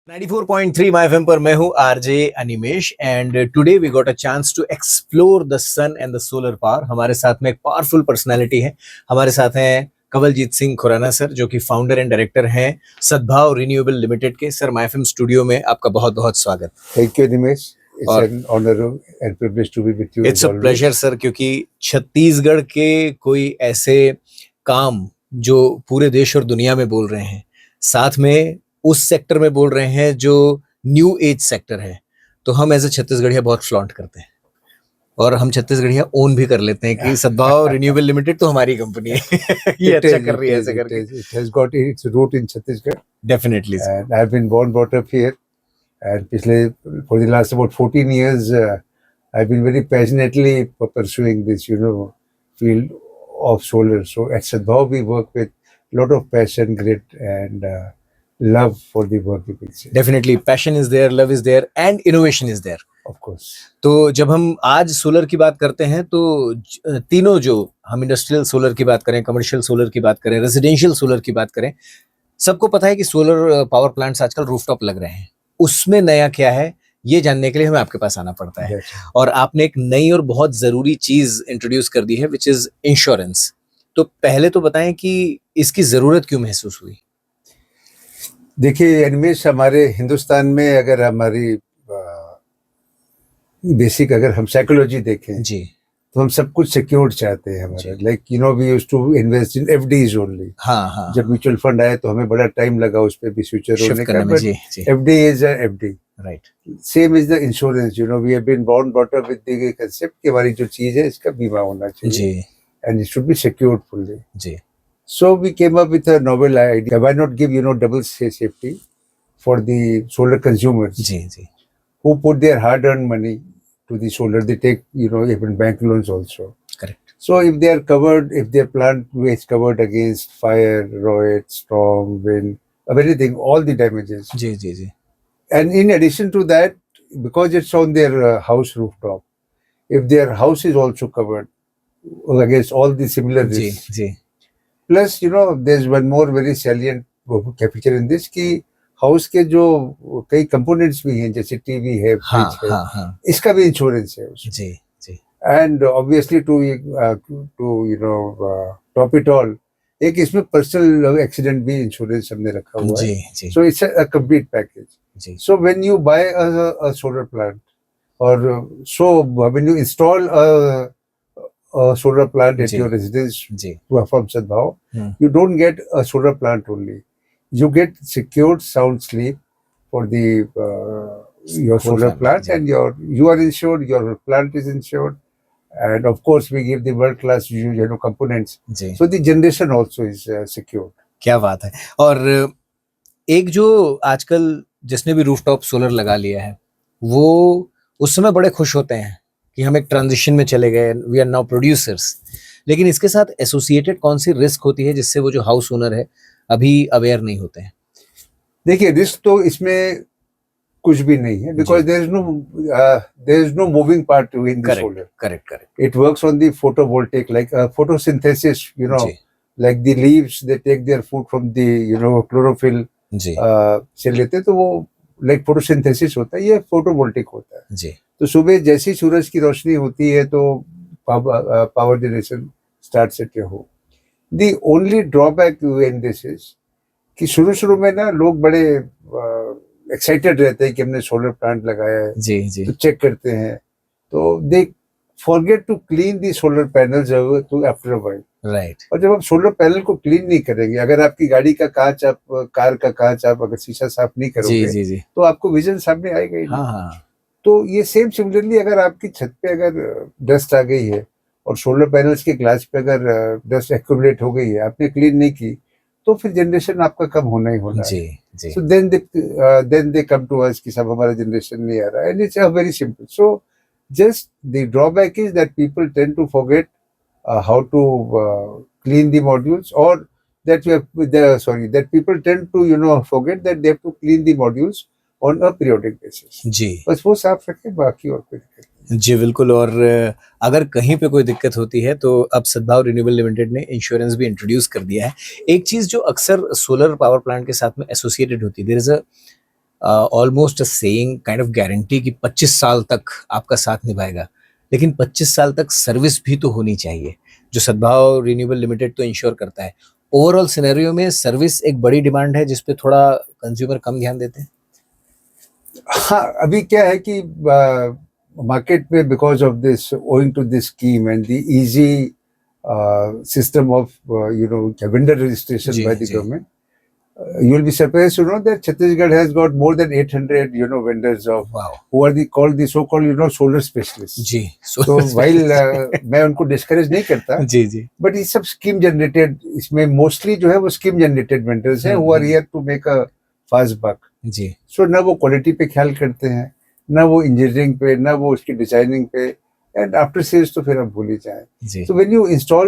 94.3 my FM पर मैं हूं RJ Animesh and today we got a chance to explore the sun and the solar power. हमारे साथ में एक पावरफुल पर्सनालिटी है। हमारे साथ हैं कवलजीत सिंह खुराना सर, जो कि फाउंडर एंड डायरेक्टर हैं सद्भाव रिन्यूएबल लिमिटेड के। सर, माय एफएम स्टूडियो में आपका बहुत बहुत स्वागत। Thank you Dinesh, it's our an honour and privilege to be with you it's a pleasure sir, क्योंकि छत्तीसगढ़ के कोई ऐसे काम जो पूरे देश और दुनिया में बोल रहे हैं, साथ में उस सेक्टर में बोल रहे हैं जो न्यू एज सेक्टर है, तो हम एज ए छत्तीसगढ़िया बहुत फ्लॉन्ट करते हैं और हम छत्तीसगढ़िया ओन भी कर लेते हैं कि सद्भाव रिन्यूएबल लिमिटेड तो हमारी कंपनी है। ये अच्छा कर रही है ऐसे करके। It has got its root in Chhattisgarh definitely sir. and I've been born brought up here and for the last about 14 years I've been very passionately pursuing this field of solar. So at Sadbhav we work with a lot of passion, grit and love for the work, you can say. Definitely passion is there, love is there and innovation is there. Of course. तो जब हम आज solar की बात करते हैं तो तीनों, जो हम इंडस्ट्रियल सोलर की बात करें, कमर्शियल सोलर की बात करें, रेजिडेंशियल सोलर की बात करें, सबको पता है कि सोलर पावर प्लांट्स आजकल रूफटॉप लग रहे हैं। उसमें नया क्या है, ये जानने के लिए हमें आपके पास आना पड़ता है। Yes. और आपने एक नई और बहुत जरूरी चीज इंट्रोड्यूस कर दी है, विच इज इंश्योरेंस। तो पहले तो बताएं कि इसकी जरूरत क्यों महसूस हुई। देखिए अनिमेश, हमारे हिंदुस्तान में अगर हमारी बेसिक अगर हम साइकोलॉजी देखें जी तो हम सब कुछ सिक्योर्ड चाहते हैं हमारा। Like we used to invest in FDs only. हाँ हाँ। जब म्यूचुअल फंड आया तो हमें बड़ा टाइम लगा उस पर भी स्विचर होने का, में। बट जी जी FD is FD. Right. Same is the insurance. We have been born brought up with the concept कि हमारी जो चीज है इसका बीमा होना चाहिए जी and it should be secured fully. जी। So we came up with a novel idea. Why not give double safety for the solar consumers जी जी who put their hard-earned money to the solar? They take even bank loans also. Correct. So if they are covered, if their plant is covered against fire, riot, storm, wind, everything, all the damages. जी जी जी And in addition to that, because it's on their house rooftop, if their house is also covered against all the similar जी risks. जी plus there's one more very salient feature in this कि house के जो कई components भी हैं, जैसे TV है, हाँ फ्रिज है, हाँ हाँ। इसका भी इंश्योरेंस है उसमें। जी जी and obviously to top it all, एक इसमें पर्सनल एक्सीडेंट भी इंश्योरेंस हमने रखा हुआ जी है। जी so it's a complete package. जी so when you buy a solar plant और so when you install solar plant at जी your residence जी from Sadbhav, hmm, you don't get a solar plant only. You get secured sound sleep for the your Whole solar family, plant, जी and you are insured, your plant is insured, and of course we give the world class components. जी। So the generation also is secured. क्या बात है। और एक जो आजकल जिसने भी रूफटॉप सोलर लगा लिया है, वो उस समय बड़े खुश होते हैं कि हम एक ट्रांजिशन में चले गए, वी आर नाउ प्रोड्यूसर्स। लेकिन इसके साथ एसोसिएटेड कौन सी रिस्क होती है जिससे वो जो हाउस ओनर है अभी अवेयर नहीं होते हैं। देखिए रिस्क तो इसमें कुछ भी नहीं है, because there is no moving part in the solar. Correct correct. It works on the photovoltaic, like photosynthesis, जी like the leaves, they take their food from the chlorophyll जी से लेते हैं, तो वो like photosynthesis होता है, ये photovoltaic होता है। जी तो सुबह जैसी सूरज की रोशनी होती है तो power generation start at your home. The only drawback in this is कि शुरू में ना लोग बड़े एक्साइटेड रहते हैं कि हमने सोलर प्लांट लगाया है, जी जी तो चेक करते हैं, तो they forget to clean the solar panels too after a while. Right. और जब आप सोलर पैनल को क्लीन नहीं करेंगे, अगर आपकी गाड़ी का कांच, आप कार का कांच आप अगर शीशा साफ नहीं जी करोगे जी जी तो आपको विजन सामने आएगा ही नहीं। हाँ हाँ तो ये सेम सिमिलरली अगर आपकी छत पे अगर डस्ट आ गई है और सोलर पैनल्स के ग्लास पे अगर डस्ट एक्यूमुलेट हो गई है, आपने क्लीन नहीं की, तो फिर जनरेशन आपका कम होना ही होना जी है। जी so then they come to us कि सब हमारा जनरेशन नहीं आ रहा है, and it's very simple. So just the drawback is that people tend to forget how to clean the modules, or that that people tend to forget that they have to clean the modules on a periodic basis. जी बस वो साफ रखें, बाकी और कोई दिक्कत नहीं। जी बिल्कुल। और अगर कहीं पे कोई दिक्कत होती है तो अब सद्भाव रिन्यूएबल लिमिटेड ने इंश्योरेंस भी इंट्रोड्यूस कर दिया है। एक चीज जो अक्सर सोलर पावर प्लांट के साथ में एसोसिएटेड होती है, there is a almost a saying kind of guarantee कि 25 साल तक आपका साथ निभाएगा, लेकिन 25 साल तक सर्विस भी तो होनी चाहिए, जो सद्भाव रिन्यूएबल लिमिटेड तो इंश्योर करता है। ओवरऑल सिनेरियो में सर्विस एक बड़ी डिमांड है जिस पे थोड़ा कंज्यूमर कम ध्यान देते हैं। हाँ, अभी क्या है कि मार्केट में because of this owing to this scheme and the easy system of vendor registration जी, by the जी। government, you will be surprised to know that Chhattisgarh has got more than 800 vendors of wow. who are the so-called solar specialists. जी। तो while मैं उनको discourage नहीं करता, जी, जी। But ये सब स्कीम जनरेटेड, इसमें मोस्टली जो है वो स्कीम जनरेटेड वेंडर्स हैं who are here to make a fast buck. जी। सो ना वो क्वालिटी पे ख्याल करते हैं, ना वो इंजीनियरिंग पे, ना वो उसकी डिजाइनिंग पे, एंड आफ्टर सेल्स तो फिर आप भूल ही जाए। जी। So when you install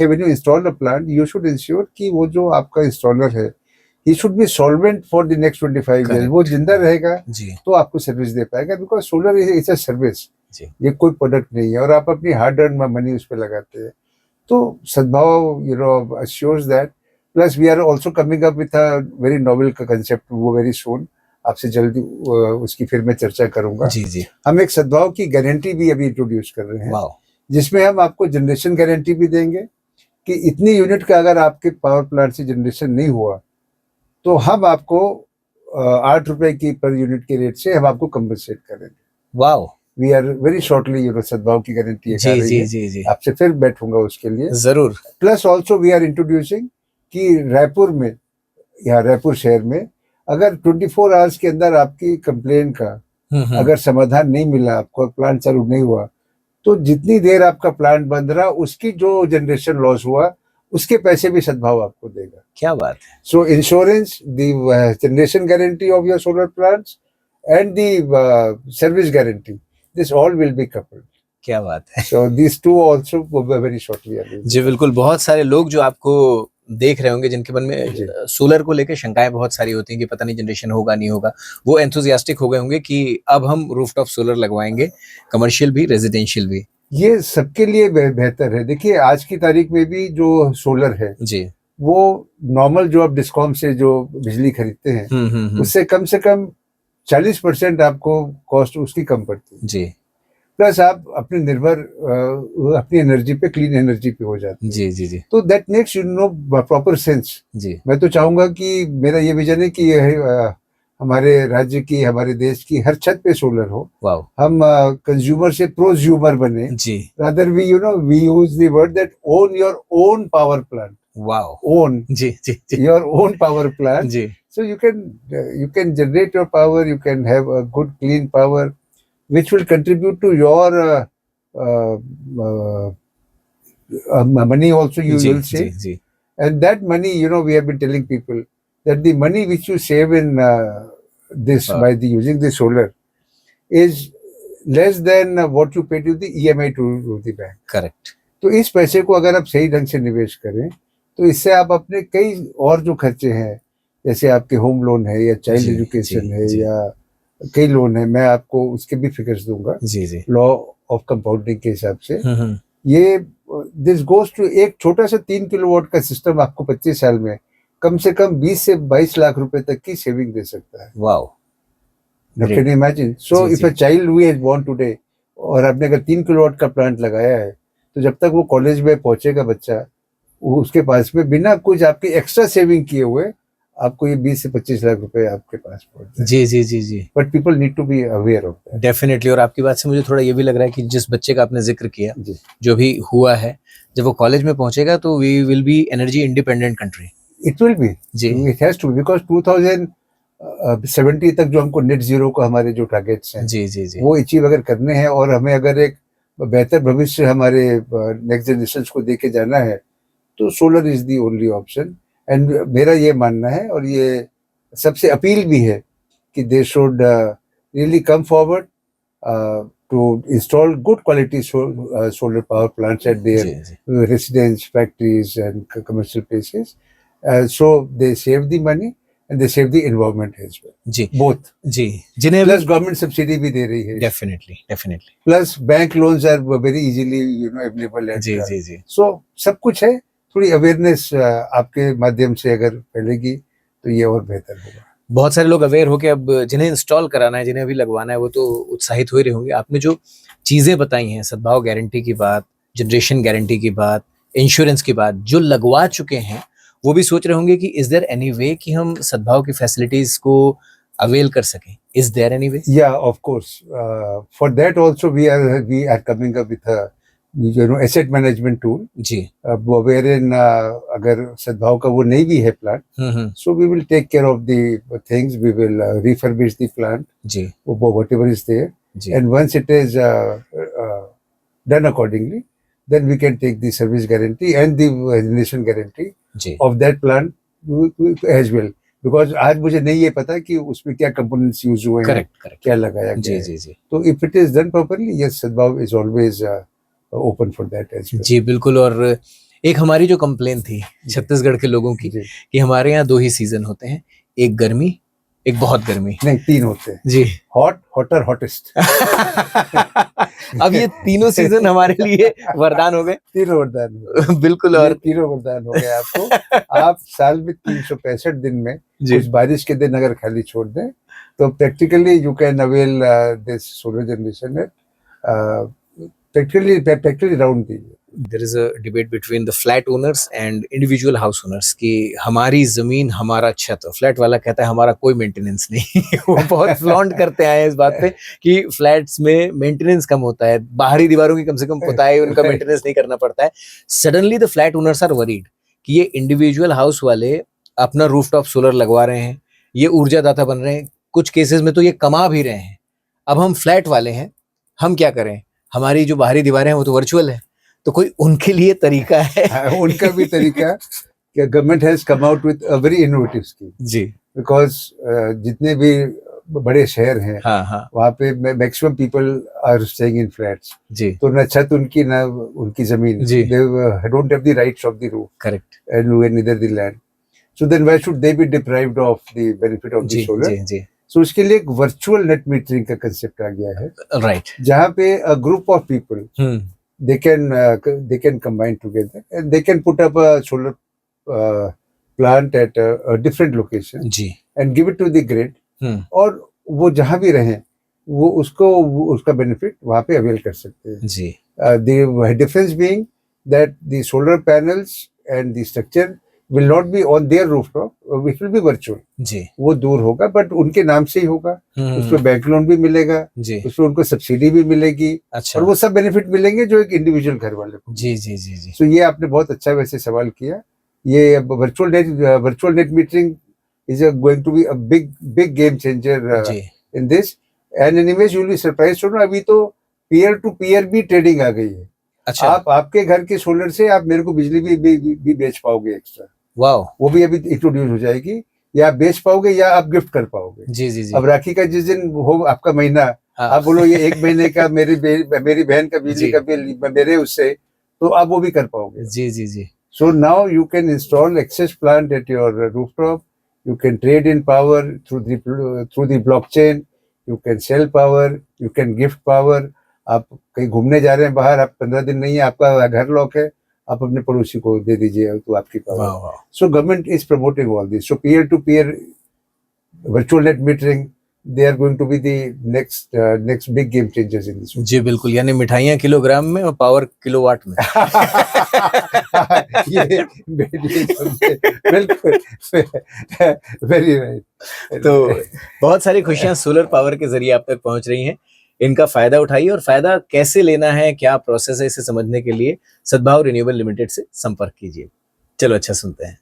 when you install a plant, you should ensure कि वो जो आपका इंस्टॉलर है, he should be solvent for the next 25 years. Correct. वो जिंदा रहेगा जी। तो आपको सर्विस दे पाएगा, because solar is a service, जी। ये कोई प्रोडक्ट नहीं है, और आप अपनी हार्ड अर्न मनी उस पर लगाते हैं। तो सद्भाव assures that. Plus we are also coming up with a very novel concept वो very soon, आपसे जल्दी उसकी फिर मैं चर्चा करूंगा। जी, जी। हम एक सद्भाव की गारंटी भी अभी इंट्रोड्यूस कर रहे हैं, वाओ। जिसमें हम आपको जनरेशन गारंटी भी देंगे कि इतनी यूनिट का अगर आपके पावर प्लांट से जनरेशन नहीं हुआ तो हम आपको 8 रुपए की पर यूनिट के रेट से हम आपको कंपनसेट करेंगे। Wow. We are very shortly Sadbhav की गारंटी जी, जी, जी, जी। आपसे फिर बैठूंगा उसके लिए जरूर। Plus also we are introducing कि रायपुर में या रायपुर शहर में अगर 24 आवर्स के अंदर आपकी कंप्लेन का अगर समाधान नहीं मिला आपको, प्लांट चालू नहीं हुआ, तो जितनी देर आपका प्लांट बंद रहा उसकी जो जनरेशन लॉस हुआ उसके पैसे भी सद्भाव आपको देगा। क्या बात है। So insurance, the generation guarantee of your solar plants and the service guarantee, this all will be coupled. क्या बात है। So this too also very shortly. जी बिल्कुल, बहुत सारे लोग जो आपको देख रहे होंगे जिनके मन में सोलर को लेकर शंकाएं बहुत सारी होती हैं कि पता नहीं जनरेशन होगा नहीं होगा, वो एंथुसियास्टिक हो गए होंगे कि अब हम रूफटॉप सोलर लगवाएंगे, कमर्शियल भी रेजिडेंशियल भी। ये सबके लिए बेहतर है। देखिए आज की तारीख में भी जो सोलर है जी, वो नॉर्मल जो आप डिस्कॉम से जो बिजली खरीदते हैं उससे कम से कम 40% आपको कॉस्ट उसकी कम पड़ती है। जी। प्लस आप अपने निर्भर अपनी एनर्जी पे, क्लीन एनर्जी पे हो जाते हैं। जी, जी, जी। तो दैट मेक्स प्रॉपर सेंस। जी। मैं तो चाहूंगा कि मेरा ये विजन है कि हमारे राज्य की, हमारे देश की हर छत पे सोलर हो। वाओ। हम कंज्यूमर से प्रोज्यूमर बने। जी। Rather we we use the word that own your own power plant. Wow. Own जी, जी, जी। Your own power plant. जी। So you can generate your power, you can have a good clean power which will contribute to your money also, you will save. जी। And that money, we have been telling people that the money which you save in this by using the solar is less than what you pay to the EMI to the bank. Correct. तो इस पैसे को अगर आप सही ढंग से निवेश करें तो इससे आप अपने कई और जो खर्चे हैं, जैसे आपके होम लोन है या चाइल्ड एजुकेशन है या कई लोन है, मैं आपको उसके भी फिगर्स दूंगा लॉ ऑफ कंपाउंडिंग के हिसाब से। ये दिस गोज टू एक छोटा सा 3 किलोवाट का सिस्टम आपको 25 साल में कम से कम 20 से 22 लाख रुपए तक की सेविंग दे सकता है। Wow. Can you imagine? So if a child who is born today और आपने अगर 3 किलोवाट का प्लांट लगाया है तो जब तक वो कॉलेज में पहुंचेगा बच्चा, उसके पास में बिना कुछ आपकी एक्स्ट्रा सेविंग किए हुए आपको ये 20 से 25 लाख रुपए आपके पास पहुंचते हैं। जी, जी, जी, जी। But people need to be aware of that. Definitely. और आपकी बात से मुझे थोड़ा ये भी लग रहा है कि जिस बच्चे का आपने जिक्र किया, जो भी हुआ है, जब वो कॉलेज में पहुंचेगा तो we will be energy independent country. It will be जी, it has to be, because 2070 तक जो हमको नेट जीरो का हमारे जो टारगेट्स हैं जी, जी, जी, वो अचीव अगर करने हैं और हमें अगर एक बेहतर भविष्य हमारे नेक्स्ट जनरेशन को दे के जाना है तो solar is the only option. And मेरा ये मानना है और ये सबसे अपील भी है कि they should really come forward to install good quality solar power plants at their residence, factories and commercial places, so they save the money and they save the environment as well. जी, both जी, जिन्हें plus government subsidy भी दे रही है। definitely plus bank loans are very easily available at जी, जी, जी। so सब कुछ है। थोड़ी अवेयरनेस आपके माध्यम से अगर फैलेगी तो ये और बेहतर होगा। बहुत सारे लोग अवेयर होके अब जिन्हें इंस्टॉल कराना है, जिन्हें अभी लगवाना है, वो तो उत्साहित हो ही रहे होंगे। आपने जो चीजें बताई हैं, सद्भाव गारंटी की बात, जनरेशन गारंटी की बात, इंश्योरेंस की बात, जो लगवा चुके हैं वो भी सोच रहे होंगे कि इज देयर एनी वे कि हम सद्भाव की फैसिलिटीज को अवेल कर सकें। Is there any way? Yeah, of course. For that also we are coming up with a asset management tool. जी। Wherein अगर सद्भाव का वो नहीं भी है plant, so we will take care of the things. We will refurbish the plant, जी whatever is there, जी and once it is done accordingly, then we can take the service guarantee and the generation guarantee जी of that plant as well. Because आज मुझे नहीं ये पता कि उसमें क्या कंपोनेंट्स यूज हुए हैं, करेक्ट करेक्ट क्या लगाया जी गया है. जी जी तो if it is done properly, yes, Sadbhav is always open for that as well. जी बिल्कुल। और एक हमारी जो कंप्लेन थी छत्तीसगढ़ के लोगों की जी. कि हमारे यहाँ 2 ही सीजन होते हैं, एक गर्मी, एक बहुत गर्मी। नहीं, 3 होते हैं. जी। Hot, hotter, hottest. अब ये तीनों सीजन हमारे लिए वरदान हो गए। तीनों वरदान हो गए. बिल्कुल। ये और तीनों वरदान हो गए आपको. आप साल में 365 दिन में जी कुछ बारिश के दिन अगर खाली छोड़ दें तो practically you can avail this solar generation practically around the year. There is a debate between the flat owners and individual house owners कि हमारी जमीन हमारा छत। फ्लैट वाला कहता है हमारा कोई मेंटेनेंस नहीं। वो बहुत फ्लॉन्ट करते आए हैं इस बात पे कि फ्लैट्स में मेंटेनेंस कम होता है, बाहरी दीवारों की कम से कम पुताई, उनका मेंटेनेंस नहीं करना पड़ता है। Suddenly the flat owners are worried कि ये इंडिविजुअल हाउस वाले अपना रूफटॉप सोलर लगवा रहे हैं, ये ऊर्जादाता बन रहे हैं, कुछ केसेस में तो ये कमा भी रहे हैं। अब हम फ्लैट वाले हैं, हम क्या करें? हमारी जो बाहरी दीवारें हैं वो तो वर्चुअल है, तो कोई उनके लिए तरीका है? उनका भी तरीका कि government has come out with a very innovative scheme. जी। बिकॉज जितने भी बड़े शहर हैं हाँ वहाँ पे maximum people are staying in flats. जी तो न छत उनकी न उनकी जमीन. जी। They don't have the rights of the roof correct and neither the land. So then why should they be deprived of the benefit of the जी सोलर. जी जी सो उसके लिए एक वर्चुअल नेट मीटरिंग का कंसेप्ट आ गया है, right. जहाँ पे a group of people they can combine together and they can put up a solar plant at a different location जी and give it to the grid. और वो जहाँ भी रहें वो उसका बेनिफिट वहाँ पे अवेल कर सकते हैं. जी The difference being that the solar panels and the structure will not be on their rooftop, it will be virtual. जी वो दूर होगा बट उनके नाम से ही होगा. उसमें बैंक लोन भी मिलेगा, जी उसमें उनको सब्सिडी भी मिलेगी, अच्छा और वो सब बेनिफिट मिलेंगे जो एक इंडिविजुअल घर वाले को. जी जी जी जी सो ये आपने बहुत अच्छा वैसे सवाल किया. ये virtual net metering is going to be a big game changer जी in this. And anyways you will be surprised to know अभी तो पीयर टू पीयर भी ट्रेडिंग आ गई है. अच्छा आप आपके घर के सोलर से आप मेरे को बिजली भी बेच पाओगे एक्स्ट्रा. वाओ वो भी अभी इंट्रोड्यूस हो जाएगी. या आप बेच पाओगे या आप गिफ्ट कर पाओगे. जी जी जी अब राखी का जिस दिन हो आपका महीना, हाँ। आप बोलो ये 1 महीने का मेरी बहन का बिजली जी। का बिल मेरे उससे, तो आप वो भी कर पाओगे. जी जी जी so now you can install excess plant at your rooftop. You can trade in power through the blockchain. You can sell power, you can gift power. आप कहीं घूमने जा रहे हैं बाहर, आप 15 दिन नहीं है, आपका घर लॉक है, आप अपने पड़ोसी को दे दीजिए तो आपकी पावर. वाह वाह So government is promoting all this. So peer-to-peer virtual net metering, they are going to be the next big game changers in this. जी बिल्कुल। यानी मिठाइयाँ किलोग्राम में और पावर किलोवाट में। ये बिल्कुल वेरी राइट. तो बहुत सारी खुशियां सोलर पावर के जरिए आप तक पहुंच रही हैं। इनका फायदा उठाइए, और फायदा कैसे लेना है, क्या प्रोसेस है, इसे समझने के लिए सद्भाव रिन्यूएबल लिमिटेड से संपर्क कीजिए। चलो अच्छा सुनते हैं।